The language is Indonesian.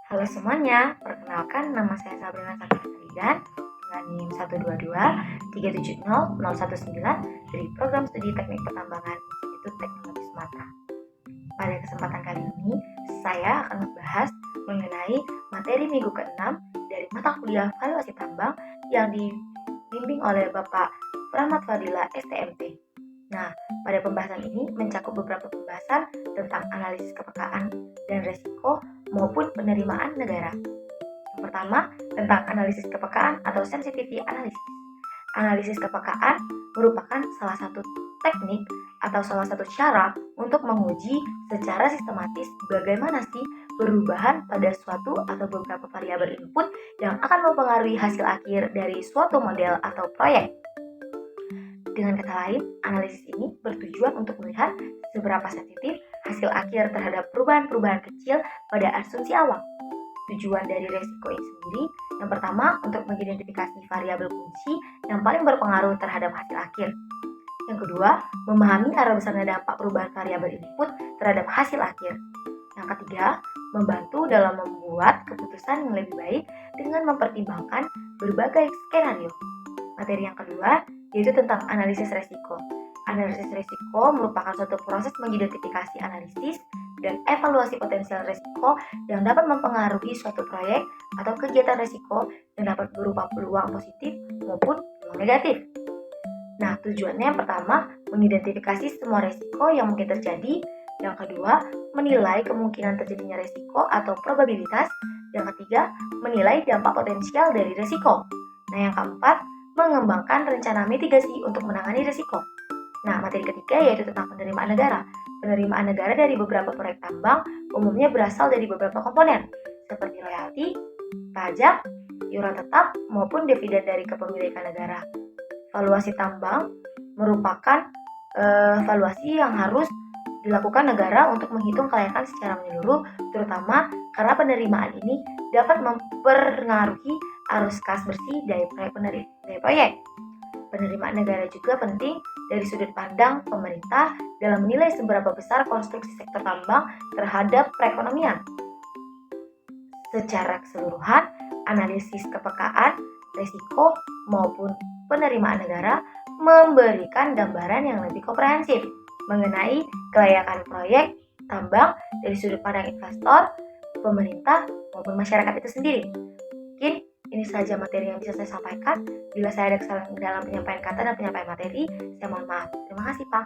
Halo semuanya, perkenalkan nama saya Sabrina Sakaridan dengan NIM 122-370-019 dari Program Studi Teknik Pertambangan Institut Teknologi Sumatera. Pada kesempatan kali ini, saya akan membahas mengenai materi minggu ke-6 dari mata kuliah Valuasi Tambang yang dibimbing oleh Bapak Rahmat Fadila STMT. Nah, pada pembahasan ini mencakup beberapa pembahasan tentang analisis kepekaan dan resiko maupun penerimaan negara. Yang pertama, tentang analisis kepekaan atau sensitivity analysis. Analisis kepekaan merupakan salah satu teknik atau salah satu cara untuk menguji secara sistematis bagaimana sih perubahan pada suatu atau beberapa variabel input yang akan mempengaruhi hasil akhir dari suatu model atau proyek. Dengan kata lain, analisis ini bertujuan untuk melihat seberapa sensitif hasil akhir terhadap perubahan-perubahan kecil pada asumsi awal. Tujuan dari resiko ini sendiri, yang pertama untuk mengidentifikasi variabel kunci yang paling berpengaruh terhadap hasil akhir. Yang kedua, memahami arah besarnya dampak perubahan variabel input terhadap hasil akhir. Yang ketiga, membantu dalam membuat keputusan yang lebih baik dengan mempertimbangkan berbagai skenario. Materi yang kedua yaitu tentang analisis resiko. Analisis resiko merupakan suatu proses mengidentifikasi analisis dan evaluasi potensial resiko yang dapat mempengaruhi suatu proyek atau kegiatan resiko yang dapat berupa peluang positif maupun peluang negatif. Nah, tujuannya yang pertama, mengidentifikasi semua resiko yang mungkin terjadi. Yang kedua, menilai kemungkinan terjadinya resiko atau probabilitas. Yang ketiga, menilai dampak potensial dari resiko. Nah, yang keempat, mengembangkan rencana mitigasi untuk menangani risiko. Nah, materi ketiga yaitu tentang penerimaan negara. Penerimaan negara dari beberapa proyek tambang umumnya berasal dari beberapa komponen, seperti royalti, pajak, iuran tetap, maupun dividen dari kepemilikan negara. Valuasi tambang merupakan valuasi yang harus dilakukan negara untuk menghitung kelayakan secara menyeluruh, terutama karena penerimaan ini dapat mempengaruhi arus kas bersih dari proyek. Penerimaan negara juga penting dari sudut pandang pemerintah dalam menilai seberapa besar konstruksi sektor tambang terhadap perekonomian. Secara keseluruhan, analisis kepekaan, risiko, maupun penerimaan negara memberikan gambaran yang lebih komprehensif mengenai kelayakan proyek tambang dari sudut pandang investor, pemerintah, maupun masyarakat itu sendiri. Mungkin ini saja materi yang bisa saya sampaikan. Bila saya ada kesalahan dalam penyampaian kata dan penyampaian materi, saya mohon maaf. Terima kasih, Pak.